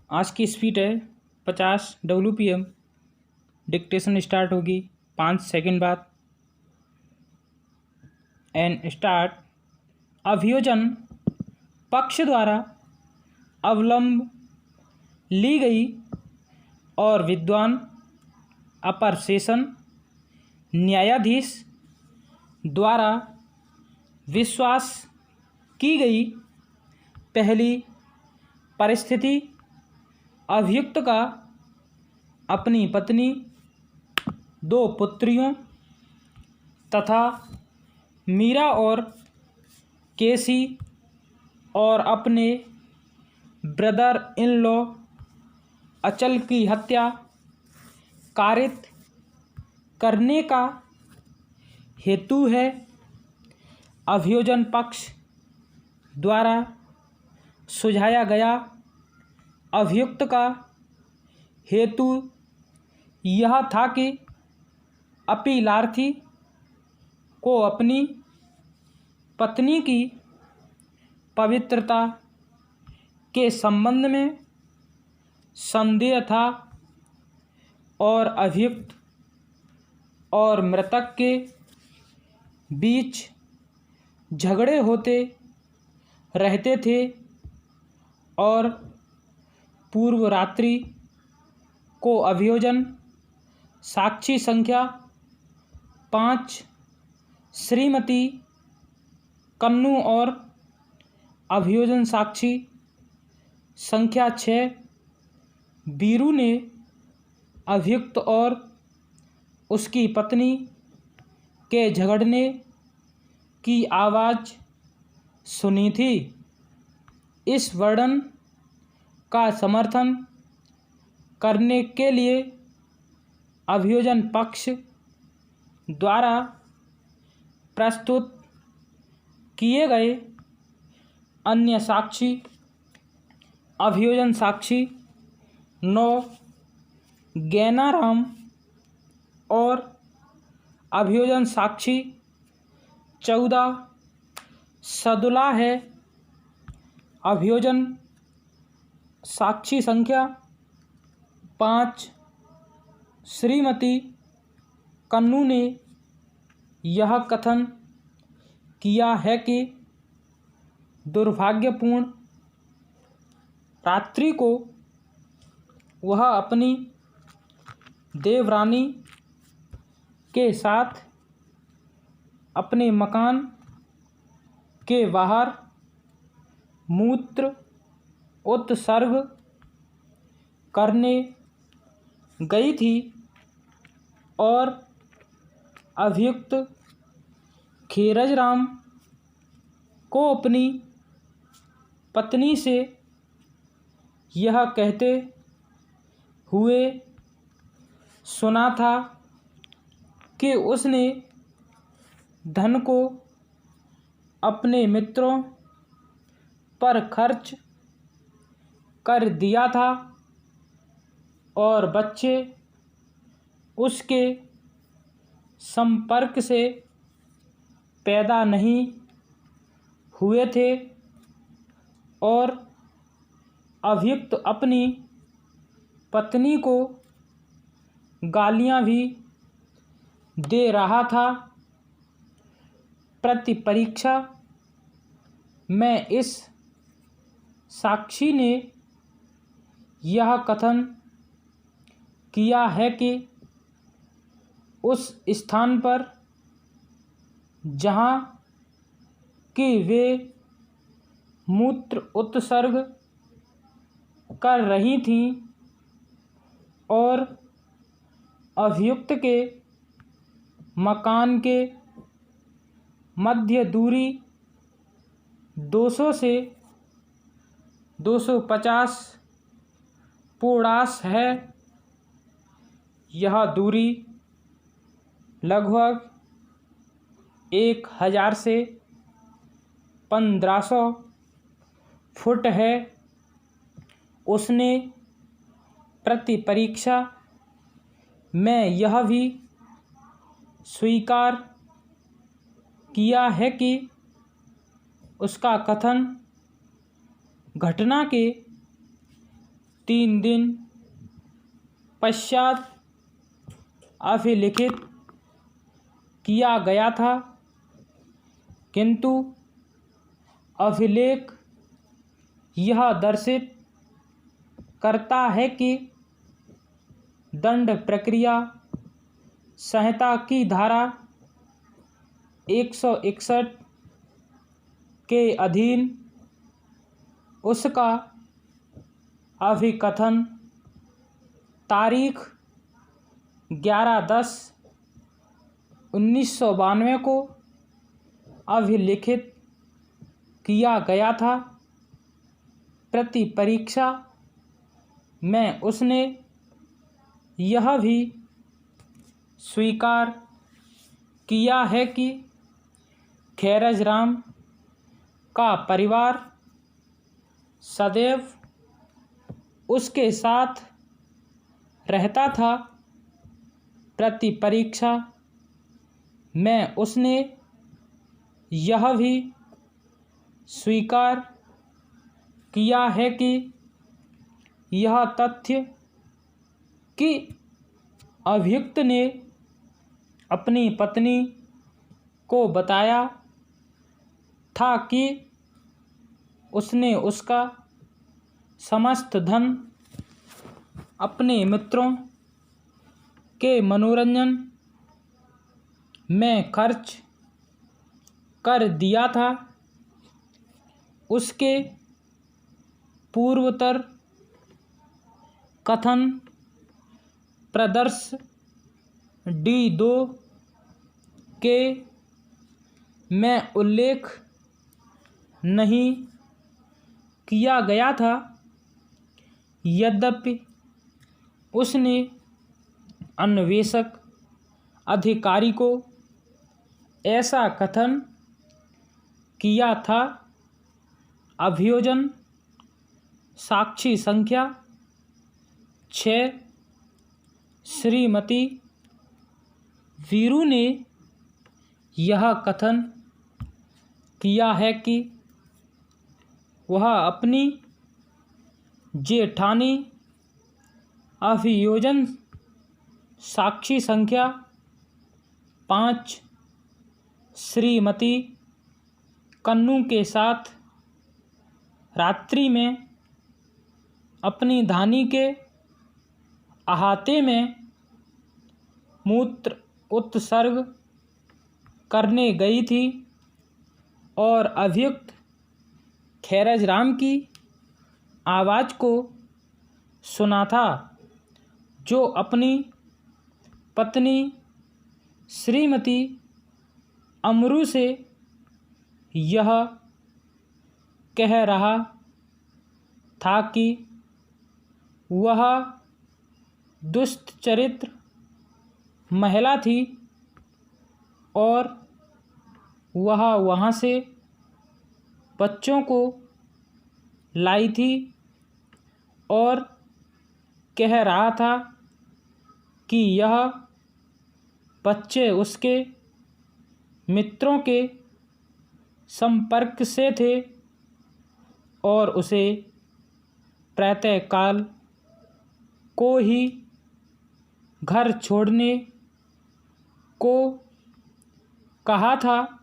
आज की स्पीड है 50 WPM। डिक्टेशन स्टार्ट होगी 5 सेकंड बाद। And start. अभियोजन पक्ष द्वारा अवलंब ली गई और विद्वान अपर सेशन न्यायाधीश द्वारा विश्वास की गई पहली परिस्थिति अभियुक्त का अपनी पत्नी, 2 पुत्रियों तथा मीरा और केसी और अपने ब्रदर इन लॉ अचल की हत्या कारित करने का हेतु है। अभियोजन पक्ष द्वारा सुझाया गया अभियुक्त का हेतु यह था कि अपीलार्थी को अपनी पत्नी की पवित्रता के संबंध में संदेह था और अभियुक्त और मृतक के बीच झगड़े होते रहते थे और पूर्व रात्रि को अभियोजन साक्षी संख्या 5 श्रीमती कन्नू और अभियोजन साक्षी संख्या 6 बीरू ने अभियुक्त और उसकी पत्नी के झगड़ने की आवाज़ सुनी थी। इस वर्णन का समर्थन करने के लिए अभियोजन पक्ष द्वारा प्रस्तुत किए गए अन्य साक्षी अभियोजन साक्षी 9 गैनाराम और अभियोजन साक्षी 14 सदुला है। अभियोजन साक्षी संख्या 5 श्रीमती कन्नू ने यह कथन किया है कि दुर्भाग्यपूर्ण रात्रि को वह अपनी देवरानी के साथ अपने मकान के बाहर मूत्र उत्सर्ग करने गई थी और अभियुक्त खीरजराम को अपनी पत्नी से यह कहते हुए सुना था कि उसने धन को अपने मित्रों पर खर्च कर दिया था और बच्चे उसके संपर्क से पैदा नहीं हुए थे और अभियुक्त अपनी पत्नी को गालियां भी दे रहा था। प्रतिपरीक्षा में इस साक्षी ने यह कथन किया है कि उस स्थान पर जहाँ कि वे मूत्र उत्सर्ग कर रही थीं और अभियुक्त के मकान के मध्य दूरी 200 से 250 पुरास है। यह दूरी लगभग 1000 से 1500 फुट है। उसने प्रतिपरीक्षा में यह भी स्वीकार किया है कि उसका कथन घटना के 3 दिन पश्चात अभिलिखित किया गया था, किंतु अभिलेख यह दर्शित करता है कि दंड प्रक्रिया संहिता की धारा 161 के अधीन उसका अभिकथन तारीख 11/10/1992 को अभिलिखित किया गया था। प्रति परीक्षा में उसने यह भी स्वीकार किया है कि खैरजराम का परिवार सदैव उसके साथ रहता था। प्रति परीक्षा में उसने यह भी स्वीकार किया है कि यह तथ्य कि अभियुक्त ने अपनी पत्नी को बताया था कि उसने उसका समस्त धन अपने मित्रों के मनोरंजन में खर्च कर दिया था, उसके पूर्वोत्तर कथन प्रदर्श D2 के में उल्लेख नहीं किया गया था। यद्यपि उसने अन्वेषक अधिकारी को ऐसा कथन किया था। अभियोजन साक्षी संख्या 6 श्रीमती वीरू ने यह कथन किया है कि वह अपनी जेठानी अभियोजन साक्षी संख्या 5 श्रीमती कन्नू के साथ रात्रि में अपनी धानी के अहाते में मूत्र उत्सर्ग करने गई थी और अभियुक्त खैरजराम की आवाज़ को सुना था, जो अपनी पत्नी श्रीमती अमरू से यह कह रहा था कि वह दुष्ट चरित्र महिला थी और वह वहाँ से बच्चों को लाई थी और कह रहा था कि यह बच्चे उसके मित्रों के संपर्क से थे और उसे प्रातःकाल को ही घर छोड़ने को कहा था,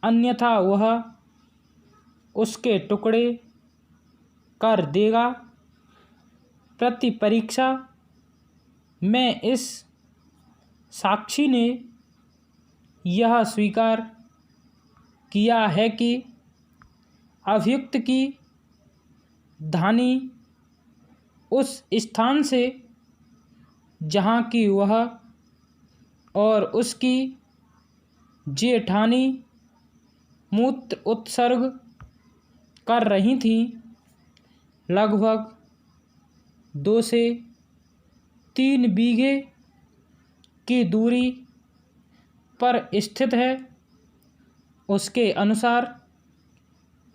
अन्यथा वह उसके टुकड़े कर देगा। प्रति परीक्षा में इस साक्षी ने यह स्वीकार किया है कि अभियुक्त की धानी उस स्थान से जहाँ की वह और उसकी जेठानी मूत्र उत्सर्ग कर रही थी, लगभग 2 से 3 बीघे की दूरी पर स्थित है। उसके अनुसार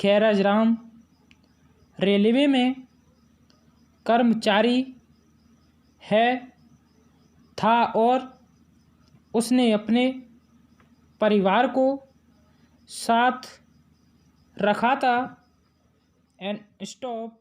खैरजराम रेलवे में कर्मचारी था और उसने अपने परिवार को साथ रखा था। And stop.